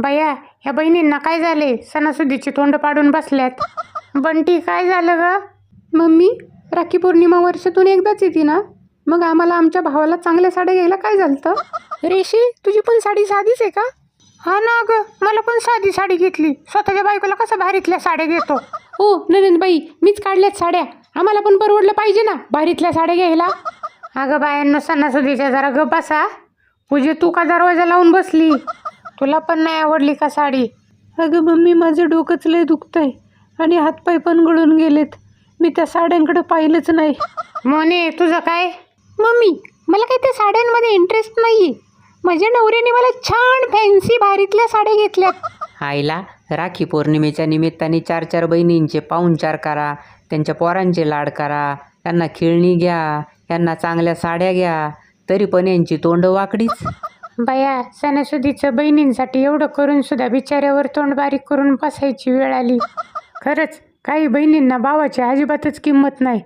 बया, ह्या बहिणींना काय झाले? सणासुदीची तोंड पाडून बसल्यात. बंटी, काय झालं ग? मम्मी, राखी पौर्णिमा वर्षातून एकदाच येते ना, मग आम्हाला आमच्या भावाला चांगल्या साड्या घ्यायला काय झालं? रेशी, तुझी पण साडी साधीच आहे का? हा ना ग, मला पण साधी साडी घेतली. स्वतःच्या बायकोला कसं भारीतल्या साड्या घेतो. हो नंदनबाई, मीच काढल्यात साड्या. आम्हाला पण परवडलं पाहिजे ना भारीतल्या साड्या घ्यायला. अगं बायांनो, सणासुदीच्या जरा गप बसा. पूजे, तू का दरवाजा लावून बसली? तुला पण नाही आवडली का साडी? अगं मम्मी, माझं डोकंच लय दुखतंय आणि हातपाय पण गळून गेलेत. मी त्या साड्यांकडे पाहिलंच नाही. मोने, तुझं काय? मम्मी, मला काही त्या साड्यांमध्ये इंटरेस्ट नाही. माझ्या नवऱ्याने मला छान फॅन्सी भारीतल्या साड्या घेतल्यात. आईला राखी पौर्णिमेच्या निमित्ताने 4-4 बहिणींचे पाहुणचार करा, त्यांच्या पोरांचे लाड करा, त्यांना खेळणी घ्या, यांना चांगल्या साड्या घ्या, तरी पण यांची तोंड वाकडीच. बया, सणासुदीचं बहिणींसाठी एवढं करून सुद्धा बिचाऱ्यावर तोंड बारीक करून बसायची वेळ आली. खरंच काही बहिणींना भावाची अजिबातच किंमत नाही.